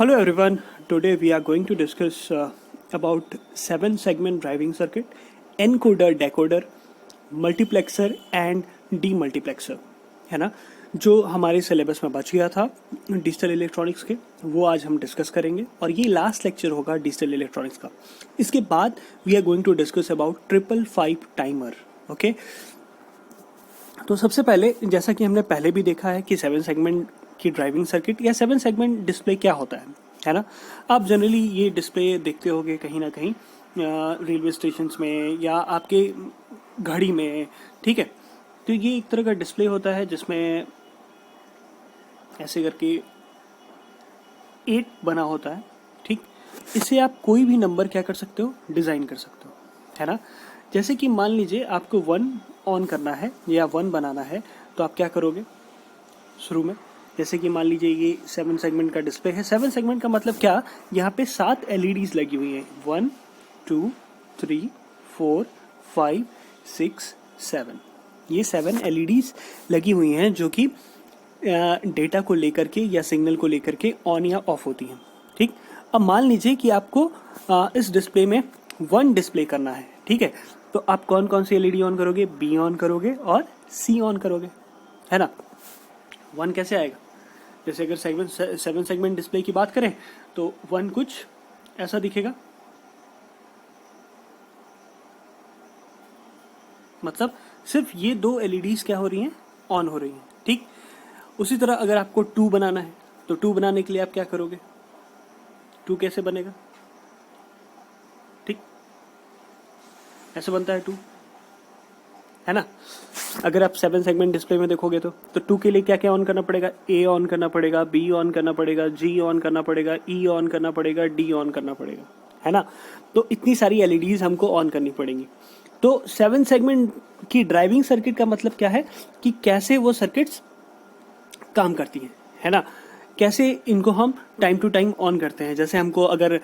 Hello everyone. Today we are going to discuss about 7 segment driving circuit, encoder, decoder, multiplexer and demultiplexer, है ना, जो हमारे syllabus में बच गया था डिजिटल इलेक्ट्रॉनिक्स के, वो आज हम डिस्कस करेंगे और ये लास्ट लेक्चर होगा डिजिटल इलेक्ट्रॉनिक्स का। इसके बाद we are going to discuss about 555 timer. Okay, तो सबसे पहले जैसा कि हमने पहले भी देखा है कि 7 सेगमेंट की ड्राइविंग सर्किट या 7 सेगमेंट डिस्प्ले क्या होता है ना। आप जनरली ये डिस्प्ले देखते होगे कहीं ना कहीं रेलवे स्टेशंस में या आपके घड़ी में, ठीक है। तो ये एक तरह का डिस्प्ले होता है जिसमें ऐसे करके 8 बना होता है, ठीक। इससे आप कोई भी नंबर क्या कर सकते हो, डिज़ाइन कर सकते हो, है ना। जैसे कि मान लीजिए आपको 1 ऑन करना है या 1 बनाना है, तो आप क्या करोगे शुरू में। जैसे कि मान लीजिए ये 7 सेगमेंट का डिस्प्ले है। 7 सेगमेंट का मतलब क्या, यहाँ पे 7 LEDs लगी हुई हैं। 1 2 3 4 5 6 7, ये 7 LEDs लगी हुई हैं जो कि डेटा को लेकर के या सिग्नल को लेकर के ऑन या ऑफ होती हैं, ठीक। अब मान लीजिए कि आपको इस डिस्प्ले में 1 डिस्प्ले करना है, ठीक है। तो आप कौन कौन सी LED ऑन करोगे, B ऑन करोगे और C ऑन करोगे, है ना। 1 कैसे आएगा, जैसे अगर 7 सेगमेंट डिस्प्ले की बात करें तो 1 कुछ ऐसा दिखेगा, मतलब सिर्फ ये 2 LEDs क्या हो रही हैं, ऑन हो रही हैं, ठीक। उसी तरह अगर आपको 2 बनाना है तो 2 बनाने के लिए आप क्या करोगे, 2 कैसे बनेगा, ठीक, ऐसे बनता है 2, है ना। अगर आप 7 सेगमेंट डिस्प्ले में देखोगे तो 2 के लिए क्या क्या ऑन करना पड़ेगा, A ऑन करना पड़ेगा, B ऑन करना पड़ेगा, G ऑन करना पड़ेगा, E ऑन करना पड़ेगा, D ऑन करना पड़ेगा, है ना। तो इतनी सारी LEDs हमको ऑन करनी पड़ेंगी। तो 7 सेगमेंट की ड्राइविंग सर्किट का मतलब क्या है कि कैसे वो सर्किट्स काम करती हैं, है ना। कैसे इनको हम टाइम टू टाइम ऑन करते हैं। जैसे हमको अगर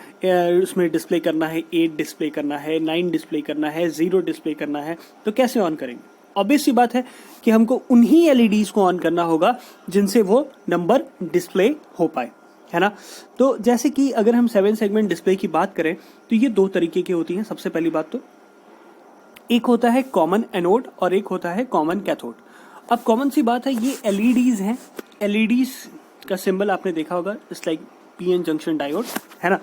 उसमें डिस्प्ले करना है, 8 डिस्प्ले करना है, 9 डिस्प्ले करना है, 0 डिस्प्ले करना है, तो कैसे ऑन करेंगे। ऑब्वियस सी बात है कि हमको उन्हीं LEDs को ऑन करना होगा जिनसे वो नंबर डिस्प्ले हो पाए, है ना। तो जैसे कि अगर हम 7 सेगमेंट डिस्प्ले की बात करें तो ये 2 तरीके की होती हैं। सबसे पहली बात तो एक होता है कॉमन एनोड और एक होता है कॉमन कैथोड। अब कॉमन सी बात है, ये LEDs हैं। LEDs का सिंबल आपने देखा होगा, it's like PN junction diode, है ना।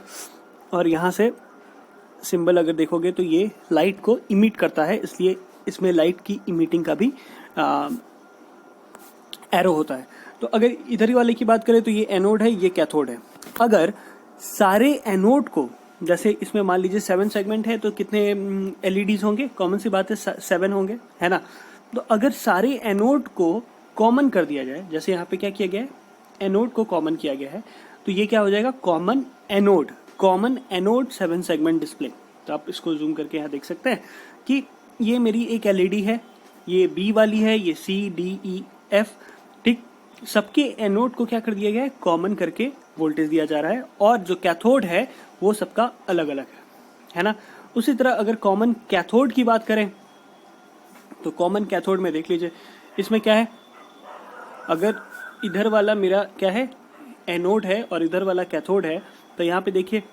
और यहाँ से सिंबल अगर देखोगे तो ये लाइट को इमिट करता है, इसलिए इसमें लाइट की इमिटिंग का भी एरो होता है। तो अगर इधर ही वाले की बात करें तो ये एनोड है, ये कैथोड है। अगर सारे एनोड को, जैसे इसमें मान लीजिए 7 सेगमेंट है तो कितने LEDs होंगे, कॉमन सी बात है 7 होंगे, है ना। तो अगर सारे एनोड को कॉमन कर दिया जाए, जैसे यहाँ पे क्या किया गया है, एनोड को कॉमन किया गया है, तो ये क्या हो जाएगा, कॉमन एनोड 7 सेगमेंट डिस्प्ले। तो आप इसको जूम करके यहाँ देख सकते हैं कि ये मेरी एक LED है, ये B वाली है, ये C D E F, ठीक। सबके एनोड को क्या कर दिया गया है, कॉमन करके वोल्टेज दिया जा रहा है, और जो कैथोड है वो सबका अलग अलग है ना। उसी तरह अगर कॉमन कैथोड की बात करें तो कॉमन कैथोड में देख लीजिए, इसमें क्या है, अगर इधर वाला मेरा क्या है, एनोड है और इधर वाला कैथोड है, तो यहाँ पे देखिए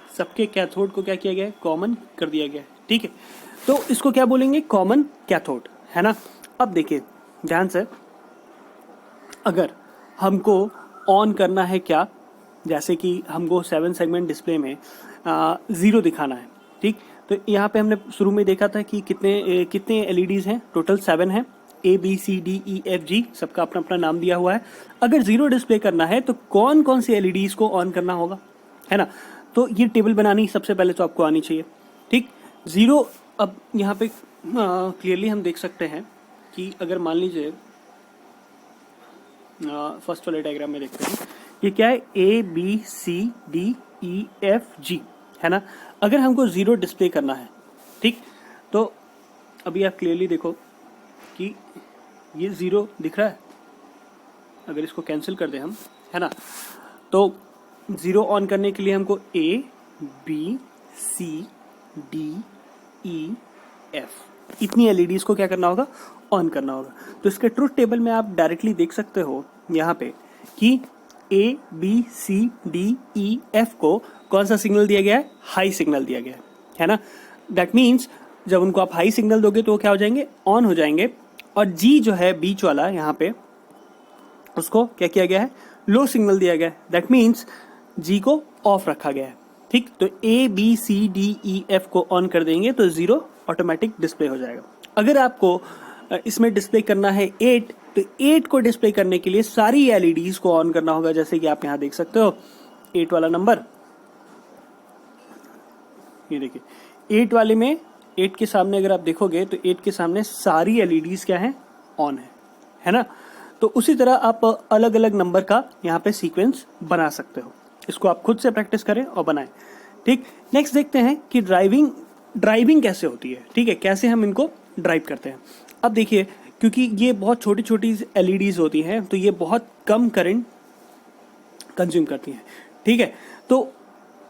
सबके कैथोड को क्या किया गया है, कॉमन कर दिया गया है, ठीक है। तो इसको क्या बोलेंगे, कॉमन कैथोड, है ना। अब देखिए ध्यान से, अगर हमको ऑन करना है क्या, जैसे कि हमको 7 सेगमेंट डिस्प्ले में 0 दिखाना है, ठीक। तो यहाँ पे हमने शुरू में देखा था कि कितने LEDs हैं, टोटल 7 हैं, A B C D E F G, सबका अपना अपना नाम दिया हुआ है। अगर 0 डिस्प्ले करना है तो कौन कौन से LEDs को ऑन करना होगा, है ना। तो ये टेबल बनानी सबसे पहले तो आपको आनी चाहिए, ठीक। 0, अब यहाँ पे क्लियरली हम देख सकते हैं कि अगर मान लीजिए फर्स्ट वाले डायग्राम में देखते हैं, ये क्या है, A B C D E F G, है ना। अगर हमको 0 डिस्प्ले करना है, ठीक, तो अभी आप क्लियरली देखो कि ये 0 दिख रहा है। अगर इसको कैंसिल कर दें हम, है ना, तो 0 ऑन करने के लिए हमको A B C D E F इतनी LEDs को क्या करना होगा, ऑन करना होगा। तो इसके ट्रुथ टेबल में आप डायरेक्टली देख सकते हो यहाँ पे कि A B C D E F को कौन सा सिग्नल दिया गया है? हाई सिग्नल दिया गया है ना. दैट मीन्स जब उनको आप हाई सिग्नल दोगे तो वो क्या हो जाएंगे? ऑन हो जाएंगे. और जी जो है बीच वाला यहाँ पे, उसको क्या किया गया है? लो सिग्नल दिया गया है. दैट मीन्स जी को ऑफ रखा गया है. ठीक, तो A B C D E F को ऑन कर देंगे तो 0 ऑटोमेटिक डिस्प्ले हो जाएगा. अगर आपको इसमें डिस्प्ले करना है 8, तो 8 को डिस्प्ले करने के लिए सारी एलईडीज को ऑन करना होगा. जैसे कि आप यहाँ देख सकते हो 8 वाला नंबर, ये देखिए 8 वाले में 8 के सामने अगर आप देखोगे तो 8 के सामने सारी एलईडीज क्या है? ऑन है ना. तो उसी तरह आप अलग अलग नंबर का यहाँ पे सीक्वेंस बना सकते हो. इसको आप खुद से प्रैक्टिस करें और बनाएं. ठीक, नेक्स्ट देखते हैं कि ड्राइविंग कैसे होती है. ठीक है, कैसे हम इनको ड्राइव करते हैं. अब देखिए, क्योंकि ये बहुत छोटी छोटी एलईडीज होती हैं तो ये बहुत कम करंट कंज्यूम करती हैं. ठीक है, तो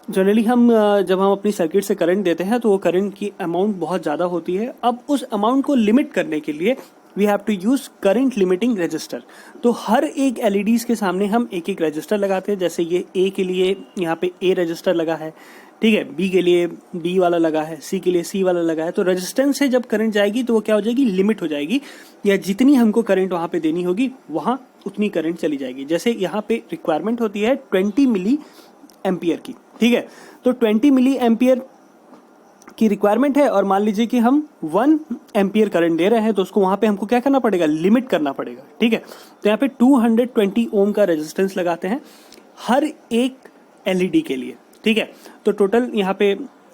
जनरली जब हम अपनी सर्किट से करंट देते हैं तो वो करंट की अमाउंट बहुत ज़्यादा होती है. अब उस अमाउंट को लिमिट करने के लिए we have to use current limiting register. तो हर एक एलईडीज के सामने हम एक एक रजिस्टर लगाते हैं. जैसे ये ए के लिए यहाँ पे ए रजिस्टर लगा है. ठीक है, बी के लिए बी वाला लगा है, सी के लिए सी वाला लगा है. तो रेजिस्टेंस से जब करंट जाएगी तो वो क्या हो जाएगी? लिमिट हो जाएगी, या जितनी हमको करंट वहां पे देनी होगी वहां उतनी करंट चली जाएगी. जैसे यहाँ पे रिक्वायरमेंट होती है 20 मिली एम्पियर की. ठीक है, तो 20 मिली एम्पियर की रिक्वायरमेंट है और मान लीजिए कि हम 1 एम्पियर करंट दे रहे हैं, तो उसको वहां पे हमको क्या करना पड़ेगा? लिमिट करना पड़ेगा. ठीक है, तो यहाँ पे 220 ओम का रेजिस्टेंस लगाते हैं हर एक एलईडी के लिए. ठीक है, तो टोटल यहाँ पे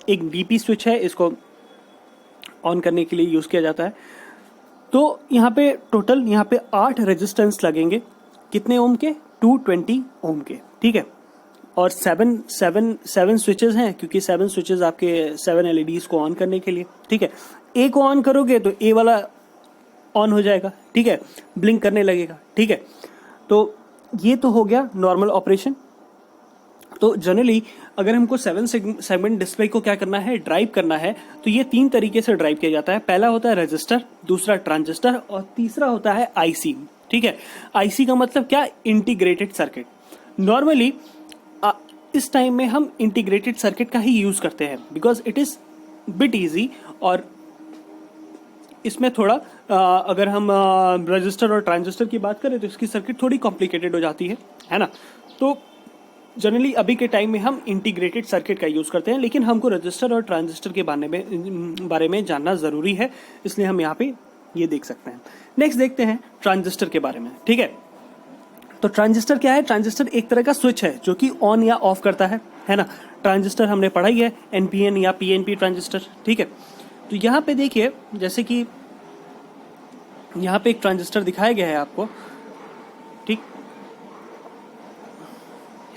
एक बीपी स्विच है, इसको ऑन करने के लिए यूज किया जाता है. तो यहाँ पे टोटल 8 रेजिस्टेंस लगेंगे. कितने ओम के? 220 ओम के. ठीक है, और 7 स्विचेस हैं, क्योंकि 7 स्विचेस आपके 7 एलईडीज को ऑन करने के लिए. ठीक है, ए को ऑन करोगे तो ए वाला ऑन हो जाएगा. ठीक है, ब्लिंक करने लगेगा. ठीक है, तो ये तो हो गया नॉर्मल ऑपरेशन. तो जनरली अगर हमको 7 सेगमेंट डिस्प्ले को क्या करना है? ड्राइव करना है, तो ये 3 तरीके से ड्राइव किया जाता है. पहला होता है रजिस्टर, दूसरा ट्रांजिस्टर और तीसरा होता है आईसी. ठीक है, आईसी का मतलब क्या? Integrated circuit. नॉर्मली इस टाइम में हम इंटीग्रेटेड सर्किट का ही यूज करते हैं because it is bit easy. और इसमें थोड़ा अगर हम रजिस्टर और ट्रांजिस्टर की बात करें तो इसकी सर्किट थोड़ी कॉम्प्लिकेटेड हो जाती है ना. तो जनरली अभी के टाइम में हम इंटीग्रेटेड सर्किट का यूज करते हैं, लेकिन हमको रजिस्टर और ट्रांजिस्टर के बारे में जानना जरूरी है, इसलिए हम यहाँ पे ये देख सकते हैं. नेक्स्ट देखते हैं ट्रांजिस्टर के बारे में. ठीक है, तो ट्रांजिस्टर क्या है? ट्रांजिस्टर एक तरह का स्विच है जो कि ऑन या ऑफ करता है ना. ट्रांजिस्टर हमने पढ़ाई है, एनपीएन या पीएनपी ट्रांजिस्टर. ठीक है, तो यहाँ पे देखिए, जैसे कि यहाँ पे एक ट्रांजिस्टर दिखाया गया है आपको. ठीक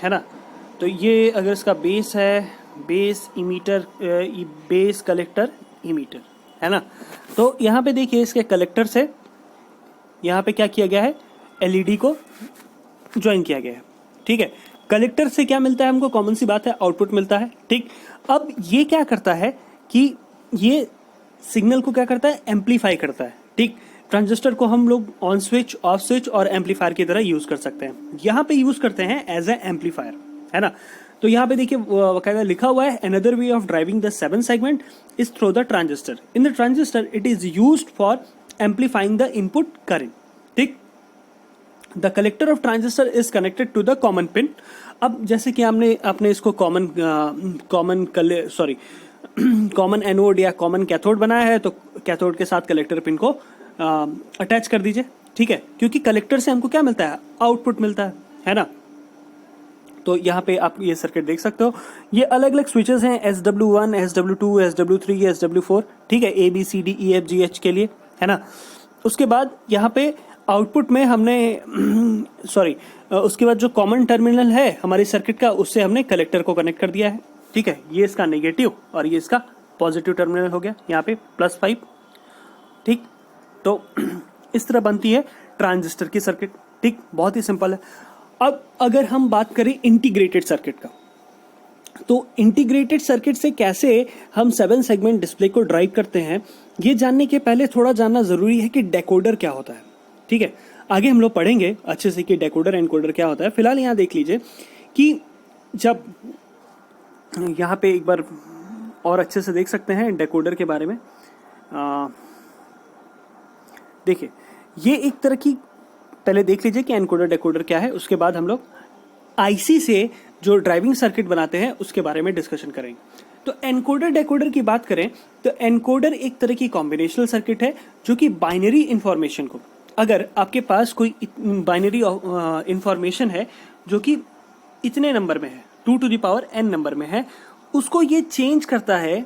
है ना, तो ये अगर इसका बेस है, base emitter, base collector emitter है ना. तो यहाँ पे देखिए इसके कलेक्टर से यहाँ पे क्या किया गया है? एलईडी को ज्वाइन किया गया है. ठीक है, कलेक्टर से क्या मिलता है हमको? कॉमन सी बात है, आउटपुट मिलता है. ठीक, अब ये क्या करता है कि ये सिग्नल को क्या करता है? एम्पलीफाई करता है. ठीक, ट्रांजिस्टर को हम लोग ऑन स्विच, ऑफ स्विच और एम्पलीफायर की तरह यूज कर सकते हैं. यहाँ पे यूज करते हैं एज ए एम्पलीफायर, है ना. तो यहाँ पे देखिए वकायदा लिखा हुआ है, another way of driving the 7 segment is through the transistor. In the transistor it is used for amplifying the input current. ठीक, the collector of transistor is connected to the common pin. अब जैसे कि आपने इसको common anode या common cathode बनाया है, तो कैथोड के साथ कलेक्टर पिन को अटैच कर दीजिए. ठीक है, क्योंकि कलेक्टर से हमको क्या मिलता है? आउटपुट मिलता है ना. तो यहाँ पे आप ये सर्किट देख सकते हो. ये अलग अलग स्विचेस हैं, SW1, SW2, SW3, SW4. ठीक है, ABCDEFGH के लिए, है ना. उसके बाद यहाँ पे आउटपुट में हमने उसके बाद जो कॉमन टर्मिनल है हमारी सर्किट का, उससे हमने कलेक्टर को कनेक्ट कर दिया है. ठीक है, ये इसका नेगेटिव और ये इसका पॉजिटिव टर्मिनल हो गया, यहाँ पे +5. ठीक, तो इस तरह बनती है ट्रांजिस्टर की सर्किट. ठीक, बहुत ही सिंपल है. अब अगर हम बात करें इंटीग्रेटेड सर्किट का, तो इंटीग्रेटेड सर्किट से कैसे हम 7 सेगमेंट डिस्प्ले को ड्राइव करते हैं, ये जानने के पहले थोड़ा जानना जरूरी है कि डेकोडर क्या होता है. ठीक है, आगे हम लोग पढ़ेंगे अच्छे से कि डेकोडर एनकोडर क्या होता है। फिलहाल यहाँ देख लीजिए कि जब यहाँ पे एक बार और अच्छे से देख सकते हैं डेकोडर के बारे में। देखिए ये एक तरह की, पहले देख लीजिए कि एनकोडर डेकोडर क्या है, उसके बाद हम लोग आईसी से जो ड्राइविंग सर्किट बनाते हैं उसके बारे में डिस्कशन करेंगे। तो एनकोडर डेकोडर की बात करें तो एनकोडर एक तरह की कॉम्बिनेशनल सर्किट है जो कि बाइनरी इंफॉर्मेशन को, अगर आपके पास कोई बाइनरी इंफॉर्मेशन है जो कि इतने नंबर में है, 2 to the power n number में है, उसको ये चेंज करता है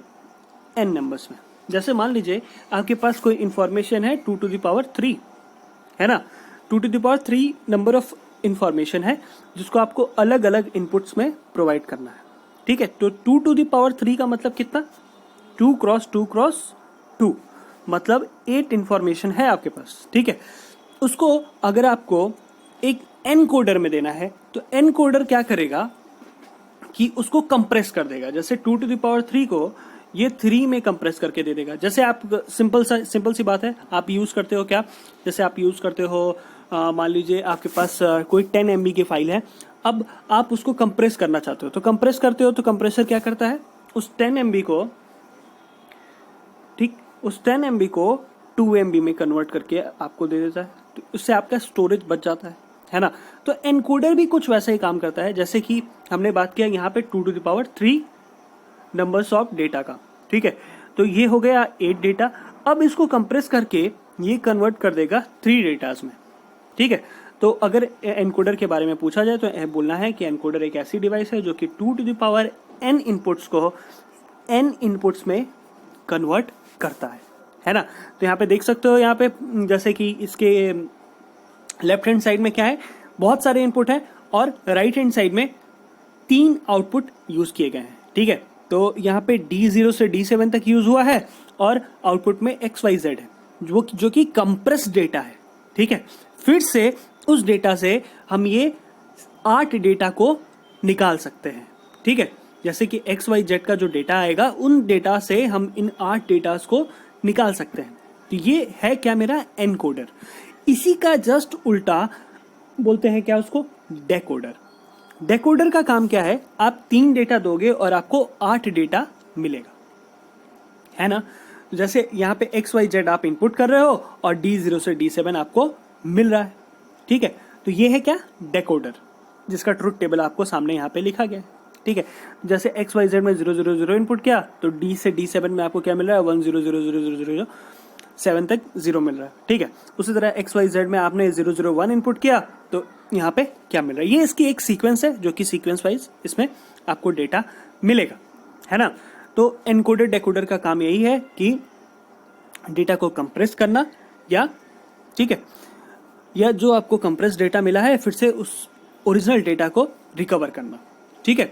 n नंबर्स में। जैसे मान लीजिए आपके पास कोई इंफॉर्मेशन है 2 to the power 3, है ना, 2 to the power 3 number of information है जिसको आपको अलग अलग इनपुट्स में प्रोवाइड करना है, ठीक है। तो 2 to the power 3 का मतलब कितना, 2 क्रॉस 2 क्रॉस 2, मतलब 8 इंफॉर्मेशन है आपके पास, ठीक है। उसको अगर आपको एक एन कोडर में देना है तो एन कोडर क्या करेगा कि उसको कंप्रेस कर देगा। जैसे 2 to the power 3 को ये 3 में कंप्रेस करके दे देगा। जैसे आप सिंपल सी बात है, आप यूज करते हो क्या, जैसे आप यूज करते हो मान लीजिए आपके पास कोई 10 MB की फाइल है, अब आप उसको कंप्रेस करना चाहते हो, तो कंप्रेस करते हो तो कंप्रेसर क्या करता है, उस 10 MB को, ठीक, उस 10 MB को 2 MB में कन्वर्ट करके आपको दे देता है, तो उससे आपका स्टोरेज बच जाता है ना। तो एनकोडर भी कुछ वैसा ही काम करता है, जैसे कि हमने बात किया यहाँ पे 2 to the power 3 numbers of data का, ठीक है। तो ये हो गया 8 डेटा। अब इसको कंप्रेस करके ये कन्वर्ट कर देगा 3 डेटाज में, ठीक है। तो अगर एनकोडर के बारे में पूछा जाए तो बोलना है कि एनकोडर एक ऐसी डिवाइस है जो कि 2 to the power n inputs को n इनपुट्स में कन्वर्ट करता है ना। तो यहाँ पे देख सकते हो, यहाँ पे जैसे कि इसके लेफ्ट हैंड साइड में क्या है, बहुत सारे इनपुट हैं और राइट हैंड साइड में 3 आउटपुट यूज किए गए हैं, ठीक है। तो यहाँ पे D0 से D7 तक यूज हुआ है और आउटपुट में XYZ है जो कि कंप्रेस डेटा है, ठीक है। फिर से उस डेटा से हम ये 8 डेटा को निकाल सकते हैं, ठीक है। जैसे कि XYZ का जो डेटा आएगा उन डेटा से हम इन 8 डेटास को निकाल सकते हैं। तो ये है क्या, मेरा एनकोडर। इसी का जस्ट उल्टा बोलते हैं क्या उसको, डेकोडर। डेकोडर का काम क्या है, आप 3 डेटा दोगे और आपको 8 डेटा मिलेगा, है ना। जैसे यहाँ पे XYZ आप इनपुट कर रहे हो और D0 से D7 आपको मिल रहा है, ठीक है। तो ये है क्या, डेकोडर, जिसका ट्रुथ टेबल आपको सामने यहाँ पे लिखा गया है, ठीक है। जैसे XYZ में 000 इनपुट किया तो D से D7 में आपको क्या मिल रहा है, 10000007 तक 0 मिल रहा है, ठीक है। उसी तरह XYZ में आपने 001 इनपुट किया तो यहाँ पे क्या मिल रहा है, ये इसकी एक सीक्वेंस है जो कि सीक्वेंस वाइज इसमें आपको डेटा मिलेगा, है ना। तो एनकोडर डेकोडर का काम यही है कि डेटा को कंप्रेस करना, या ठीक है, या जो आपको कंप्रेस डेटा मिला है फिर से उस ओरिजिनल डेटा को रिकवर करना, ठीक है।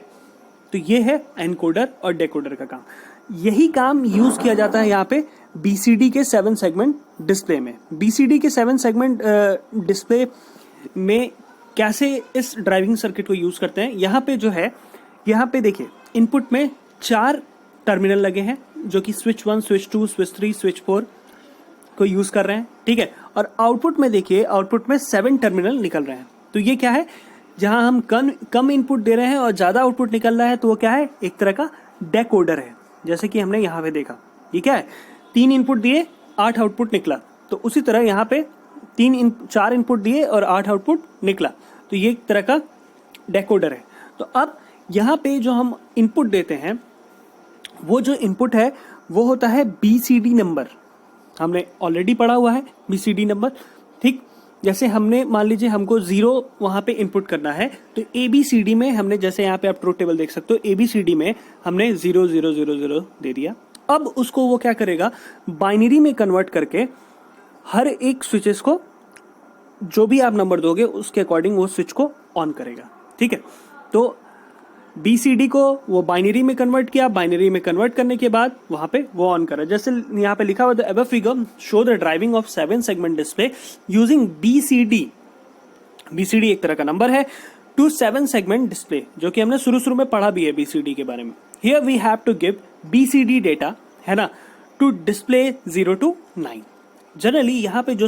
तो ये है एनकोडर और डेकोडर का काम। यही काम यूज किया जाता है यहाँ पे BCD के 7 सेगमेंट डिस्प्ले में। BCD के 7 सेगमेंट डिस्प्ले में कैसे इस ड्राइविंग सर्किट को यूज करते हैं, यहाँ पे जो है, यहाँ पे देखिए इनपुट में 4 टर्मिनल लगे हैं जो कि स्विच 1, स्विच 2, स्विच 3, स्विच 4 को यूज कर रहे हैं, ठीक है। और आउटपुट में देखिए, आउटपुट में 7 टर्मिनल निकल रहे हैं। तो ये क्या है, जहां हम कम इनपुट दे रहे हैं और ज्यादा आउटपुट निकल रहा है, तो वो क्या है, एक तरह का डेकोडर है। जैसे कि हमने यहाँ पे देखा, ये क्या है, 3 इनपुट दिए 8 आउटपुट निकला। तो उसी तरह यहाँ पे 4 इनपुट दिए और 8 आउटपुट निकला, तो ये एक तरह का डेकोडर है। तो अब यहाँ पे जो हम इनपुट देते हैं, वो जो इनपुट है वो होता है BCD नंबर। हमने ऑलरेडी पढ़ा हुआ है BCD नंबर, ठीक। जैसे हमने मान लीजिए हमको 0 वहां पे इनपुट करना है, तो ABCD में हमने, जैसे यहाँ पे आप ट्रुथ टेबल देख सकते हो, ABCD में हमने 0 0 0 0 दे दिया। अब उसको वो क्या करेगा, बाइनरी में कन्वर्ट करके हर एक स्विचेस को, जो भी आप नंबर दोगे उसके अकॉर्डिंग वो स्विच को ऑन करेगा, ठीक है। तो BCD को वो बाइनरी में कन्वर्ट किया, बाइनरी में कन्वर्ट करने के बाद वहां पे वो ऑन करा। जैसे यहाँ पे लिखा हुआ the above figure show the driving of 7 segment display using BCD। BCD एक तरह का नंबर है टू 7 सेगमेंट डिस्प्ले, जो कि हमने शुरू में पढ़ा भी है BCD के बारे में। Here we have to give BCD data, है ना, टू डिस्प्ले 0 to 9। जनरली यहाँ पे जो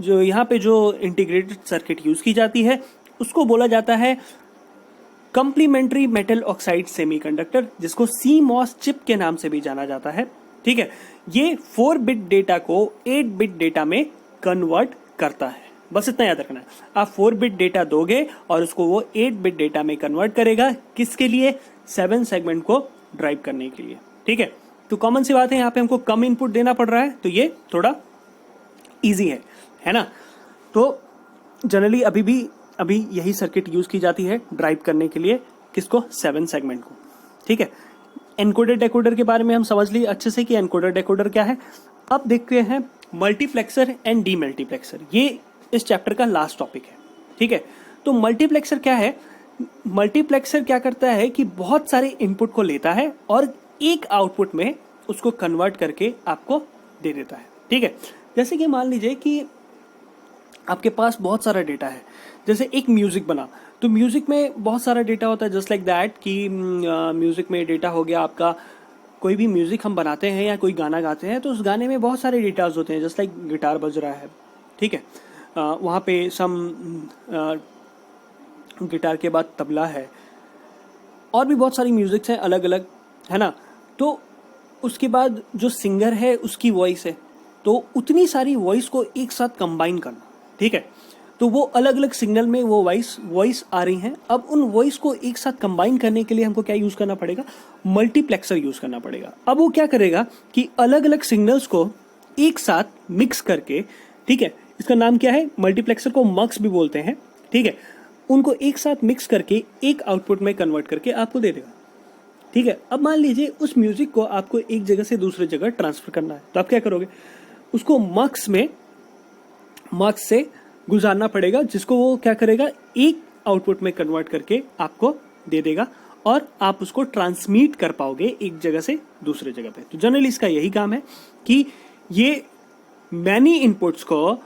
जो यहाँ पे जो इंटीग्रेटेड सर्किट यूज की जाती है उसको बोला जाता है कंप्लीमेंट्री मेटल ऑक्साइड सेमीकंडक्टर, जिसको CMOS चिप के नाम से भी जाना जाता है। ठीक है, ये 4 बिट डेटा को 8 बिट डेटा में कन्वर्ट करता है। बस इतना याद रखना है, आप 4 बिट डेटा दोगे और उसको वो 8 बिट डेटा में कन्वर्ट करेगा। किसके लिए? 7 सेगमेंट को ड्राइव करने के लिए। ठीक है, तो कॉमन सी बात है, यहाँ पे हमको कम इनपुट देना पड़ रहा है, तो ये थोड़ा इजी है ना। तो जनरली अभी यही सर्किट यूज की जाती है ड्राइव करने के लिए, किसको? 7 सेगमेंट को। ठीक है, एनकोडर डेकोडर के बारे में हम समझ लिए अच्छे से कि एनकोडर डेकोडर क्या है। अब देखते हैं मल्टीप्लेक्सर एंड डीमल्टीप्लेक्सर, ये इस चैप्टर का लास्ट टॉपिक है। ठीक है, तो मल्टीप्लेक्सर क्या है? मल्टीप्लेक्सर क्या करता है कि बहुत सारे इनपुट को लेता है और एक आउटपुट में उसको कन्वर्ट करके आपको दे देता है। ठीक है, जैसे कि मान लीजिए कि आपके पास बहुत सारा डेटा है, जैसे एक म्यूजिक बना, तो म्यूजिक में बहुत सारा डेटा होता है, जस्ट लाइक दैट कि म्यूजिक में डेटा हो गया आपका, कोई भी म्यूजिक हम बनाते हैं या कोई गाना गाते हैं तो उस गाने में बहुत सारे डेटाज होते हैं, जस्ट लाइक गिटार बज रहा है। ठीक है, वहाँ पे गिटार के बाद तबला है, और भी बहुत सारी म्यूजिक्स हैं अलग अलग, है ना। तो उसके बाद जो सिंगर है उसकी वॉइस है, तो उतनी सारी वॉइस को एक साथ कंबाइन करना। ठीक है, तो वो अलग अलग सिग्नल में वो वॉइस आ रही हैं। अब उन वॉइस को एक साथ कंबाइन करने के लिए हमको क्या यूज करना पड़ेगा? मल्टीप्लेक्सर यूज करना पड़ेगा। अब वो क्या करेगा कि अलग अलग सिग्नल्स को एक साथ मिक्स करके, ठीक है, इसका नाम क्या है? मल्टीप्लेक्सर को मक्स भी बोलते हैं। ठीक है, उनको एक साथ मिक्स करके एक आउटपुट में कन्वर्ट करके आपको दे देगा। ठीक है, अब मान लीजिए उस म्यूजिक को आपको एक जगह से दूसरे जगह ट्रांसफर करना है, तो आप क्या करोगे? उसको मक्स से गुजारना पड़ेगा, जिसको वो क्या करेगा? एक आउटपुट में कन्वर्ट करके आपको दे देगा और आप उसको ट्रांसमिट कर पाओगे एक जगह से दूसरे जगह पे। तो जनरली इसका यही काम है कि ये मैनी इनपुट्स को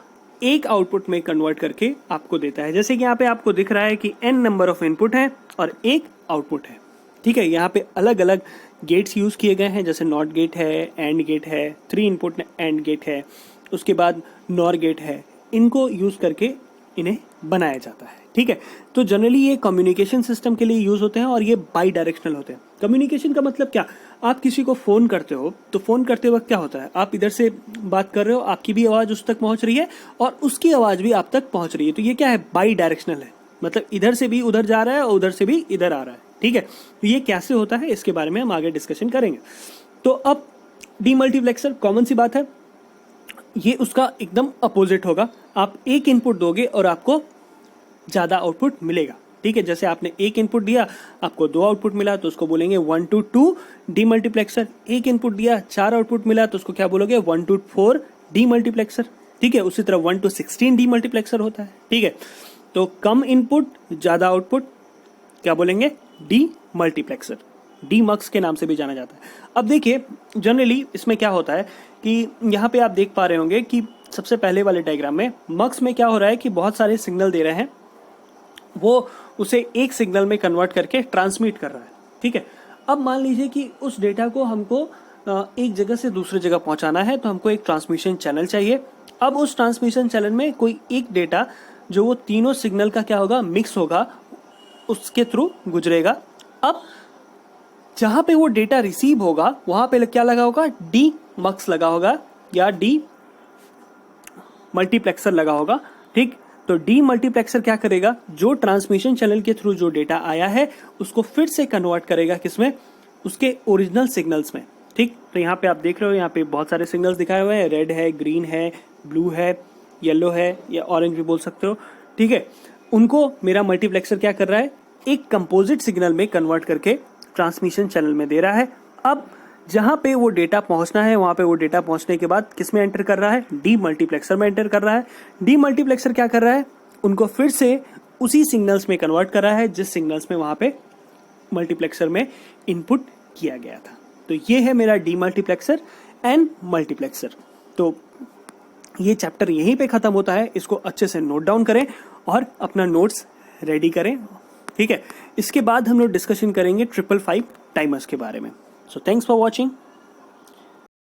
एक आउटपुट में कन्वर्ट करके आपको देता है। जैसे कि यहाँ पे आपको दिख रहा है कि n नंबर ऑफ इनपुट है और एक आउटपुट है। ठीक है, यहाँ पे अलग अलग गेट्स यूज किए गए हैं, जैसे नॉट गेट है, एंड गेट है, 3 इनपुट एंड गेट है, उसके बाद नॉर गेट है। इनको यूज करके इन्हें बनाया जाता है। ठीक है, तो जनरली ये कम्युनिकेशन सिस्टम के लिए यूज होते हैं और ये बाई डायरेक्शनल होते हैं। कम्युनिकेशन का मतलब क्या? आप किसी को फोन करते हो तो फोन करते वक्त क्या होता है? आप इधर से बात कर रहे हो, आपकी भी आवाज उस तक पहुंच रही है और उसकी आवाज भी आप तक पहुंच रही है, तो ये क्या है? बाई डायरेक्शनल है, मतलब इधर से भी उधर जा रहा है और उधर से भी इधर आ रहा है। ठीक है, तो ये कैसे होता है इसके बारे में हम आगे डिस्कशन करेंगे। तो अब डीमल्टीप्लेक्सर, कॉमन सी बात है, ये उसका एकदम अपोजिट होगा। आप एक इनपुट दोगे और आपको ज्यादा आउटपुट मिलेगा। ठीक है, जैसे आपने एक इनपुट दिया, आपको 2 आउटपुट मिला, तो उसको बोलेंगे 1 to 2 डीमल्टीप्लेक्सर। एक इनपुट दिया, 4 आउटपुट मिला, तो उसको क्या बोलोगे? 1 to 4 डीमल्टीप्लेक्सर। ठीक है, उसी तरह 1 to 16 डीमल्टीप्लेक्सर होता है। ठीक है, तो कम इनपुट ज्यादा आउटपुट क्या बोलेंगे? डीमल्टीप्लेक्सर, डीमक्स के नाम से भी जाना जाता है। अब देखिए जनरली इसमें क्या होता है कि यहाँ पे आप देख पा रहे होंगे कि सबसे पहले वाले डायग्राम में मक्स में क्या हो रहा है कि बहुत सारे सिग्नल दे रहे हैं, वो उसे एक सिग्नल में कन्वर्ट करके ट्रांसमिट कर रहा है। ठीक है, अब मान लीजिए कि उस डेटा को हमको एक जगह से दूसरी जगह पहुंचाना है, तो हमको एक ट्रांसमिशन चैनल चाहिए। अब उस ट्रांसमिशन चैनल में कोई एक डेटा जो वो तीनों सिग्नल का क्या होगा? मिक्स होगा, उसके थ्रू गुजरेगा। अब जहां पे वो डेटा रिसीव होगा वहां पे क्या लगा होगा? डी मक्स लगा होगा या डी मल्टीप्लेक्सर लगा होगा। ठीक, तो डी मल्टीप्लेक्सर क्या करेगा? जो ट्रांसमिशन चैनल के थ्रू जो डेटा आया है उसको फिर से कन्वर्ट करेगा किसमें? उसके ओरिजिनल सिग्नल्स में। ठीक, तो यहाँ पे आप देख रहे हो, यहाँ पे बहुत सारे सिग्नल्स दिखाए हुए हैं, रेड है, ग्रीन है, ब्लू है, येलो है या ऑरेंज भी बोल सकते हो। ठीक है, उनको मेरा मल्टीप्लेक्सर क्या कर रहा है? एक कंपोजिट सिग्नल में कन्वर्ट करके ट्रांसमिशन चैनल में दे रहा है। अब जहां पे वो डेटा पहुंचना है वहां पे वो डेटा पहुंचने के बाद किस में एंटर कर रहा है? डी मल्टीप्लेक्सर में एंटर कर रहा है। डी मल्टीप्लेक्सर क्या कर रहा है? उनको फिर से उसी सिग्नल्स में कन्वर्ट कर रहा है जिस सिग्नल्स में वहां पे मल्टीप्लेक्सर में इनपुट किया गया था। तो ये है मेरा डी मल्टीप्लेक्सर एंड मल्टीप्लेक्सर। तो ये चैप्टर यहीं पे खत्म होता है। इसको अच्छे से नोट डाउन करें और अपना नोट्स रेडी करें। ठीक है, इसके बाद हम लोग डिस्कशन करेंगे 555 टाइमर्स के बारे में। So thanks for watching.